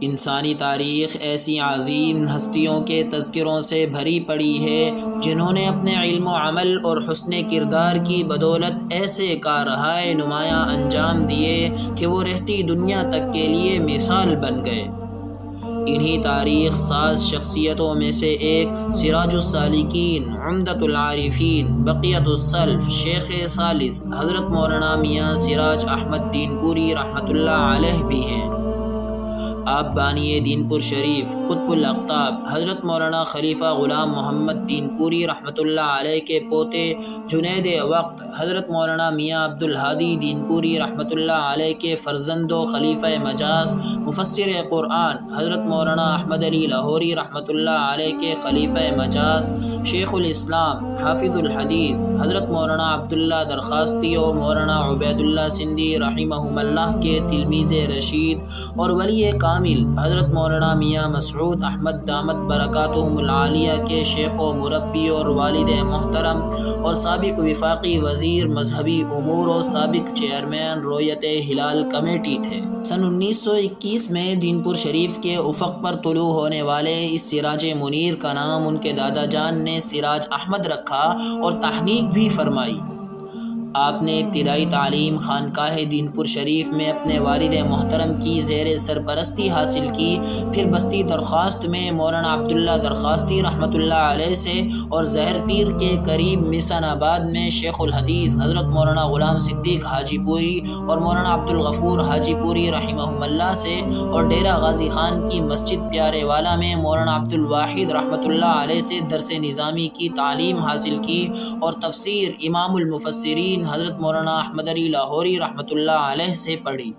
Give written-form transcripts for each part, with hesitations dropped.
انسانی تاریخ ایسی عظیم ہستیوں کے تذکروں سے بھری پڑی ہے جنہوں نے اپنے علم و عمل اور حسن کردار کی بدولت ایسے کارہائے نمایاں انجام دیے کہ وہ رہتی دنیا تک کے لیے مثال بن گئے۔ انہی تاریخ ساز شخصیتوں میں سے ایک سراج السالکین، عمدۃ العارفین، بقیۃ السلف، شیخ ثالث حضرت مولانا میاں سراج احمد دین پوری رحمۃ اللہ علیہ بھی ہیں۔ آپ بانی دین پور شریف قطب الاقطاب حضرت مولانا خلیفہ غلام محمد دین پوری رحمۃ اللہ علیہ کے پوتے جنید وقت حضرت مولانا میاں عبد الہادی دین پوری رحمۃ اللہ علیہ کے فرزند و خلیفہ مجاز مفسر قرآن حضرت مولانا احمد علی لاہوری رحمۃ اللہ علیہ کے خلیفہ مجاز شیخ الاسلام حافظ الحدیث حضرت مولانا عبداللہ درخواستی و مولانا عبید اللہ سندھی رحمہم اللہ کے تلمیذ رشید اور ولی کامل حضرت مولانا میاں مسعود احمد دامت برکاتہم العالیہ کے شیخ و مربی اور والد محترم اور سابق وفاقی وزیر مذہبی امور و سابق چیئرمین رویت ہلال کمیٹی تھے۔ سن 1921 میں دین پور شریف کے افق پر طلوع ہونے والے اس سراج منیر کا نام ان کے دادا جان نے سراج احمد رکھا اور تحنیک بھی فرمائی۔ آپ نے ابتدائی تعلیم خانقاہ دین پور شریف میں اپنے والد محترم کی زیر سرپرستی حاصل کی، پھر بستی درخواست میں مولانا عبداللہ درخواستی رحمۃ اللہ علیہ سے اور زہر پیر کے قریب مسن آباد میں شیخ الحدیث حضرت مولانا غلام صدیق حاجی پوری اور مولانا عبد الغفور حاجی پوری رحمہم اللہ سے، اور ڈیرہ غازی خان کی مسجد پیارے والا میں مولانا عبد الواحد رحمۃ اللہ علیہ سے درس نظامی کی تعلیم حاصل کی، اور تفسیر امام المفسرین حضرت مولانا احمد علی لاہوری رحمۃ اللہ علیہ سے پڑھی۔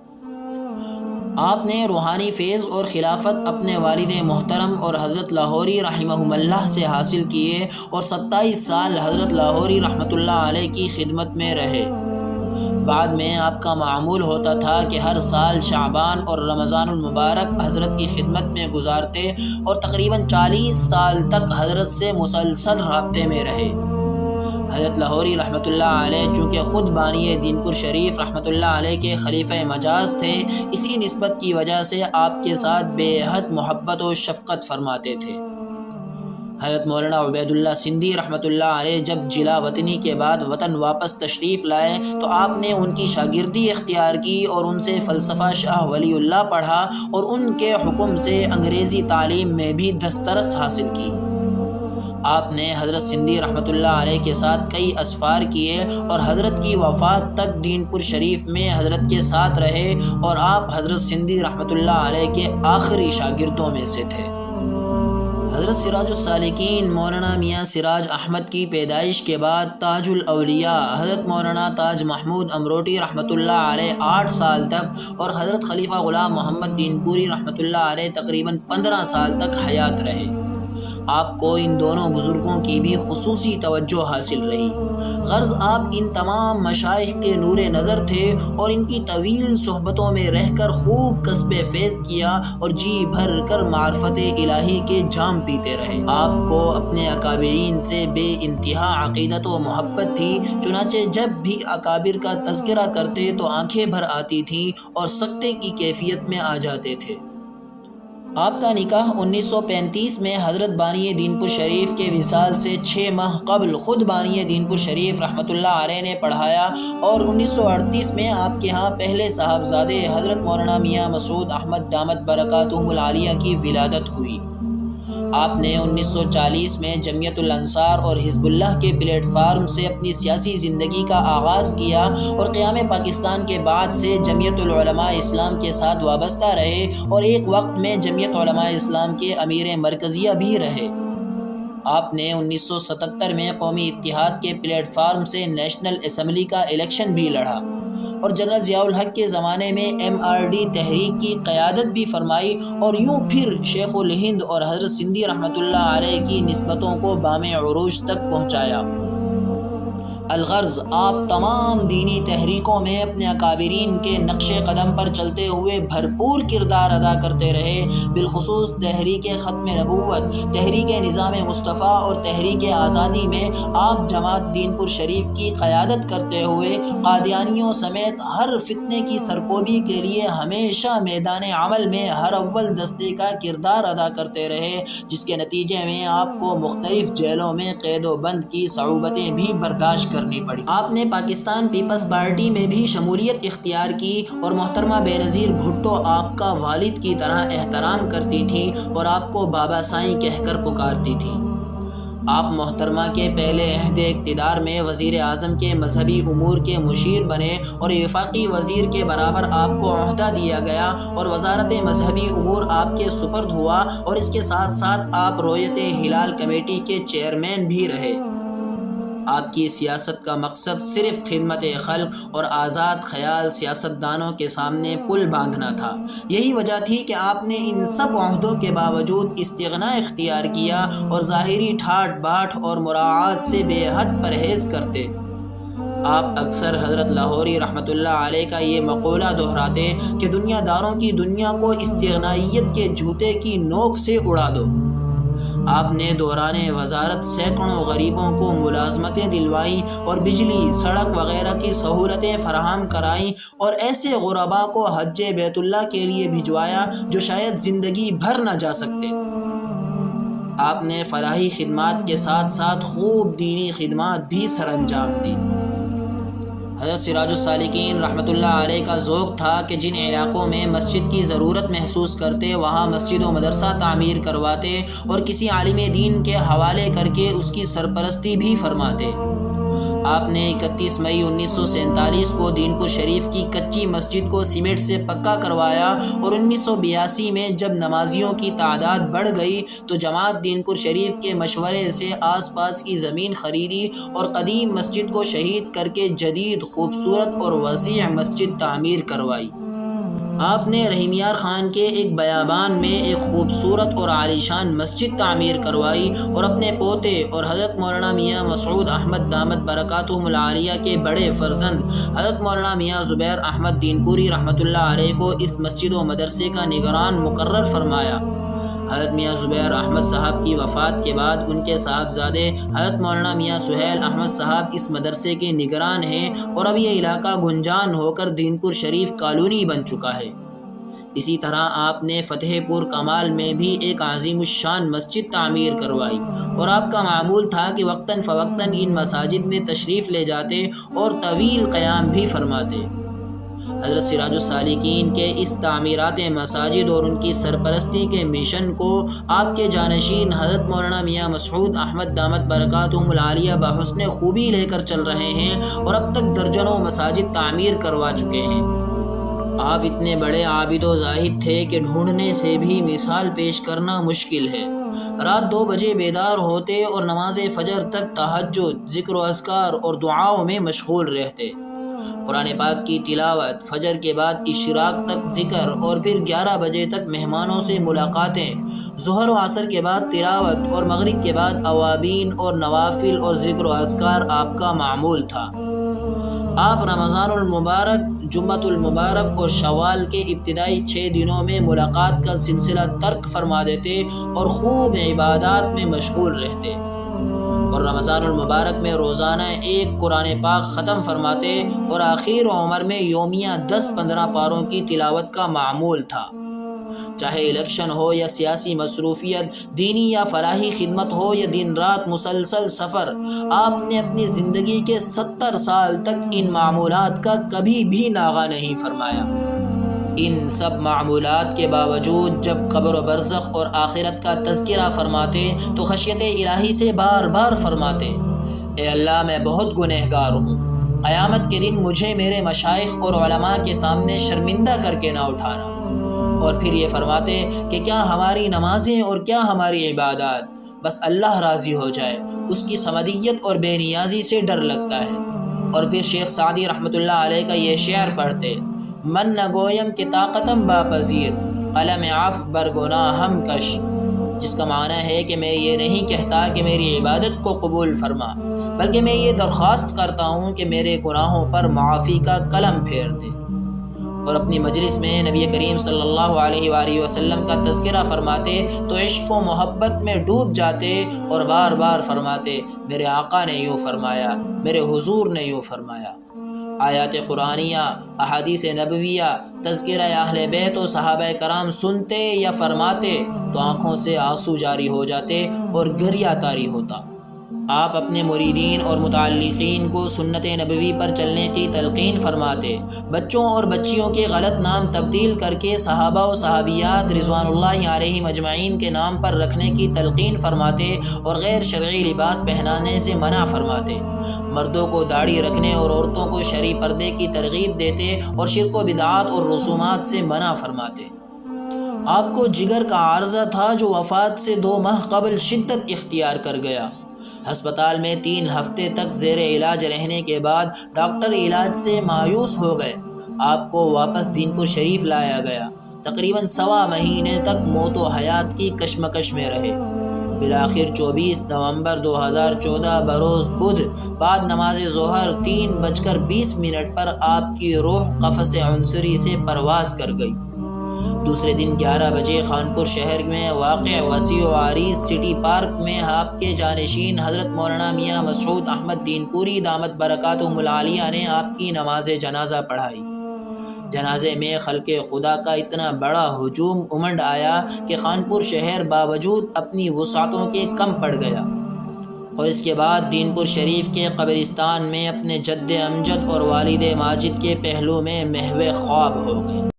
آپ نے روحانی فیض اور خلافت اپنے والد محترم اور حضرت لاہوری رحمہم اللہ سے حاصل کیے اور 27 سال حضرت لاہوری رحمۃ اللہ علیہ کی خدمت میں رہے۔ بعد میں آپ کا معمول ہوتا تھا کہ ہر سال شعبان اور رمضان المبارک حضرت کی خدمت میں گزارتے اور تقریباً 40 سال تک حضرت سے مسلسل رابطے میں رہے۔ حضرت لاہوری رحمۃ اللہ علیہ چونکہ خود بانی دین پور شریف رحمۃ اللہ علیہ کے خلیفہ مجاز تھے، اسی نسبت کی وجہ سے آپ کے ساتھ بے حد محبت و شفقت فرماتے تھے۔ حضرت مولانا عبید اللہ سندھی رحمۃ اللہ علیہ جب جلا وطنی کے بعد وطن واپس تشریف لائے تو آپ نے ان کی شاگردی اختیار کی اور ان سے فلسفہ شاہ ولی اللہ پڑھا اور ان کے حکم سے انگریزی تعلیم میں بھی دسترس حاصل کی۔ آپ نے حضرت سندھی رحمۃ اللہ علیہ کے ساتھ کئی اسفار کیے اور حضرت کی وفات تک دین پور شریف میں حضرت کے ساتھ رہے، اور آپ حضرت سندھی رحمۃ اللہ علیہ کے آخری شاگردوں میں سے تھے۔ حضرت سراج السالکین مولانا میاں سراج احمد کی پیدائش کے بعد تاج الاولیاء حضرت مولانا تاج محمود امروٹی رحمۃ اللہ علیہ 8 سال تک اور حضرت خلیفہ غلام محمد دین پوری رحمۃ اللہ علیہ تقریباً 15 سال تک حیات رہے۔ آپ کو ان دونوں بزرگوں کی بھی خصوصی توجہ حاصل رہی، غرض آپ ان تمام مشائخ کے نور نظر تھے اور ان کی طویل صحبتوں میں رہ کر خوب کسب فیض کیا اور جی بھر کر معرفت الہی کے جام پیتے رہے۔ آپ کو اپنے اکابرین سے بے انتہا عقیدت و محبت تھی، چنانچہ جب بھی اکابر کا تذکرہ کرتے تو آنکھیں بھر آتی تھیں اور سکتے کی کیفیت میں آ جاتے تھے۔ آپ کا نکاح 1935 میں حضرت بانی دین پور شریف کے وصال سے 6 ماہ قبل خود بانی دین پور شریف رحمۃ اللہ علیہ نے پڑھایا، اور 1938 میں آپ کے ہاں پہلے صاحبزادے حضرت مولانا میاں مسعود احمد دامت برکاتہم العالیہ کی ولادت ہوئی۔ آپ نے 1940 میں جمعیت الانصار اور حزب اللہ کے پلیٹ فارم سے اپنی سیاسی زندگی کا آغاز کیا اور قیام پاکستان کے بعد سے جمعیت العلماء اسلام کے ساتھ وابستہ رہے اور ایک وقت میں جمعیت علماء اسلام کے امیر مرکزیہ بھی رہے۔ آپ نے 1977 میں قومی اتحاد کے پلیٹ فارم سے نیشنل اسمبلی کا الیکشن بھی لڑا اور جنرل ضیاء الحق کے زمانے میں MRD تحریک کی قیادت بھی فرمائی، اور یوں پھر شیخ الہند اور حضرت سندھی رحمۃ اللہ علیہ کی نسبتوں کو بام عروج تک پہنچایا۔ الغرض آپ تمام دینی تحریکوں میں اپنے اکابرین کے نقش قدم پر چلتے ہوئے بھرپور کردار ادا کرتے رہے، بالخصوص تحریک ختم نبوت، تحریک نظام مصطفیٰ اور تحریک آزادی میں آپ جماعت دین پور شریف کی قیادت کرتے ہوئے قادیانیوں سمیت ہر فتنے کی سرکوبی کے لیے ہمیشہ میدان عمل میں ہر اول دستے کا کردار ادا کرتے رہے، جس کے نتیجے میں آپ کو مختلف جیلوں میں قید و بند کی صعوبتیں بھی برداشت کرنی پڑی۔ آپ نے پاکستان پیپلز پارٹی میں بھی شمولیت اختیار کی اور محترمہ بے نظیر بھٹو آپ کا والد کی طرح احترام کرتی تھی اور آپ کو بابا سائیں کہہ کر پکارتی تھی۔ آپ محترمہ کے پہلے عہد اقتدار میں وزیر اعظم کے مذہبی امور کے مشیر بنے اور وفاقی وزیر کے برابر آپ کو عہدہ دیا گیا اور وزارت مذہبی امور آپ کے سپرد ہوا، اور اس کے ساتھ ساتھ آپ رویت ہلال کمیٹی کے چیئرمین بھی رہے۔ آپ کی سیاست کا مقصد صرف خدمت خلق اور آزاد خیال سیاستدانوں کے سامنے پل باندھنا تھا۔ یہی وجہ تھی کہ آپ نے ان سب عہدوں کے باوجود استغنا اختیار کیا اور ظاہری ٹھاٹ باٹ اور مراعات سے بے حد پرہیز کرتے۔ آپ اکثر حضرت لاہوری رحمۃ اللہ علیہ کا یہ مقولہ دہراتے کہ دنیا داروں کی دنیا کو استغنائیت کے جوتے کی نوک سے اڑا دو۔ آپ نے دوران وزارت سینکڑوں غریبوں کو ملازمتیں دلوائیں اور بجلی، سڑک وغیرہ کی سہولتیں فراہم کرائیں، اور ایسے غرباء کو حج بیت اللہ کے لیے بھجوایا جو شاید زندگی بھر نہ جا سکتے۔ آپ نے فلاحی خدمات کے ساتھ ساتھ خوب دینی خدمات بھی سر انجام دی۔ حضرت سراج السالکین رحمۃ اللہ علیہ کا ذوق تھا کہ جن علاقوں میں مسجد کی ضرورت محسوس کرتے وہاں مسجد و مدرسہ تعمیر کرواتے اور کسی عالم دین کے حوالے کر کے اس کی سرپرستی بھی فرماتے۔ آپ نے 31 مئی 1947 کو دین پور شریف کی کچی مسجد کو سیمنٹ سے پکا کروایا، اور 1982 میں جب نمازیوں کی تعداد بڑھ گئی تو جماعت دین پور شریف کے مشورے سے آس پاس کی زمین خریدی اور قدیم مسجد کو شہید کر کے جدید، خوبصورت اور وسیع مسجد تعمیر کروائی۔ آپ نے رحیم یار خان کے ایک بیابان میں ایک خوبصورت اور عالیشان مسجد تعمیر کروائی، اور اپنے پوتے اور حضرت مولانا میاں مسعود احمد دامت برکاتہم العالیہ کے بڑے فرزند حضرت مولانا میاں زبیر احمد دین پوری رحمۃ اللہ علیہ کو اس مسجد و مدرسے کا نگران مقرر فرمایا۔ حضرت میاں زبیر احمد صاحب کی وفات کے بعد ان کے صاحبزادے حضرت مولانا میاں سہیل احمد صاحب اس مدرسے کے نگران ہیں، اور اب یہ علاقہ گنجان ہو کر دین پور شریف کالونی بن چکا ہے۔ اسی طرح آپ نے فتح پور کمال میں بھی ایک عظیم الشان مسجد تعمیر کروائی، اور آپ کا معمول تھا کہ وقتاً فوقتاً ان مساجد میں تشریف لے جاتے اور طویل قیام بھی فرماتے۔ حضرت سراج السالکین کے اس تعمیرات مساجد اور ان کی سرپرستی کے مشن کو آپ کے جانشین حضرت مولانا میاں مسعود احمد دامت برکاتہم العالیہ بحسن خوبی لے کر چل رہے ہیں، اور اب تک درجنوں مساجد تعمیر کروا چکے ہیں۔ آپ اتنے بڑے عابد و زاہد تھے کہ ڈھونڈنے سے بھی مثال پیش کرنا مشکل ہے۔ رات 2 بجے بیدار ہوتے اور نماز فجر تک تہجد، ذکر و اذکار اور دعاؤں میں مشغول رہتے۔ قرآن پاک کی تلاوت، فجر کے بعد اشراق تک ذکر، اور پھر 11 بجے تک مہمانوں سے ملاقاتیں، ظہر و عصر کے بعد تلاوت، اور مغرب کے بعد اوابین اور نوافل اور ذکر و اذکار آپ کا معمول تھا۔ آپ رمضان المبارک، جمعۃ المبارک اور شوال کے ابتدائی 6 دنوں میں ملاقات کا سلسلہ ترک فرما دیتے اور خوب عبادات میں مشغول رہتے، اور رمضان المبارک میں روزانہ ایک قرآن پاک ختم فرماتے، اور آخر عمر میں یومیہ 10-15 پاروں کی تلاوت کا معمول تھا۔ چاہے الیکشن ہو یا سیاسی مصروفیت، دینی یا فلاحی خدمت ہو یا دن رات مسلسل سفر، آپ نے اپنی زندگی کے 70 سال تک ان معمولات کا کبھی بھی ناغہ نہیں فرمایا۔ ان سب معمولات کے باوجود جب قبر و برزخ اور آخرت کا تذکرہ فرماتے تو خشیت الہی سے بار بار فرماتے، اے اللہ میں بہت گنہگار ہوں، قیامت کے دن مجھے میرے مشائخ اور علماء کے سامنے شرمندہ کر کے نہ اٹھانا۔ اور پھر یہ فرماتے کہ کیا ہماری نمازیں اور کیا ہماری عبادات، بس اللہ راضی ہو جائے، اس کی صمدیت اور بے نیازی سے ڈر لگتا ہے۔ اور پھر شیخ سعدی رحمۃ اللہ علیہ کا یہ شعر پڑھتے، من نہ گویم کہ طاقتم باپذیر، قلم عفو بر گناہم کش، جس کا معنی ہے کہ میں یہ نہیں کہتا کہ میری عبادت کو قبول فرما، بلکہ میں یہ درخواست کرتا ہوں کہ میرے گناہوں پر معافی کا قلم پھیر دے۔ اور اپنی مجلس میں نبی کریم صلی اللہ علیہ وآلہ وسلم کا تذکرہ فرماتے تو عشق و محبت میں ڈوب جاتے اور بار بار فرماتے، میرے آقا نے یوں فرمایا، میرے حضور نے یوں فرمایا۔ آیات قرآنیہ، احادیث نبویہ، تذکرہ اہل بیت و صحابہ کرام سنتے یا فرماتے تو آنکھوں سے آنسو جاری ہو جاتے اور گریہ طاری ہوتا۔ آپ اپنے مریدین اور متعلقین کو سنت نبوی پر چلنے کی تلقین فرماتے، بچوں اور بچیوں کے غلط نام تبدیل کر کے صحابہ و صحابیات رضوان اللہ علیہم اجمعین کے نام پر رکھنے کی تلقین فرماتے اور غیر شرعی لباس پہنانے سے منع فرماتے، مردوں کو داڑھی رکھنے اور عورتوں کو شرعی پردے کی ترغیب دیتے اور شرک و بدعات اور رسومات سے منع فرماتے۔ آپ کو جگر کا عارضہ تھا جو وفات سے 2 ماہ قبل شدت اختیار کر گیا۔ ہسپتال میں 3 ہفتے تک زیر علاج رہنے کے بعد ڈاکٹر علاج سے مایوس ہو گئے۔ آپ کو واپس دین پور شریف لایا گیا۔ تقریباً 1.25 مہینے تک موت و حیات کی کشمکش میں رہے۔ بالآخر 24 نومبر 2014 بروز بدھ بعد نماز ظہر 3:20 پر آپ کی روح قفس عنصری سے پرواز کر گئی۔ دوسرے دن 11 بجے خانپور شہر میں واقع وسیع و عریض سٹی پارک میں آپ کے جانشین حضرت مولانا میاں مسعود احمد دین پوری دامت برکاتہم العالیہ نے آپ کی نماز جنازہ پڑھائی۔ جنازے میں خلق خدا کا اتنا بڑا ہجوم امنڈ آیا کہ خانپور شہر باوجود اپنی وسعتوں کے کم پڑ گیا، اور اس کے بعد دین پور شریف کے قبرستان میں اپنے جد امجد اور والد ماجد کے پہلو میں محو خواب ہو گئے۔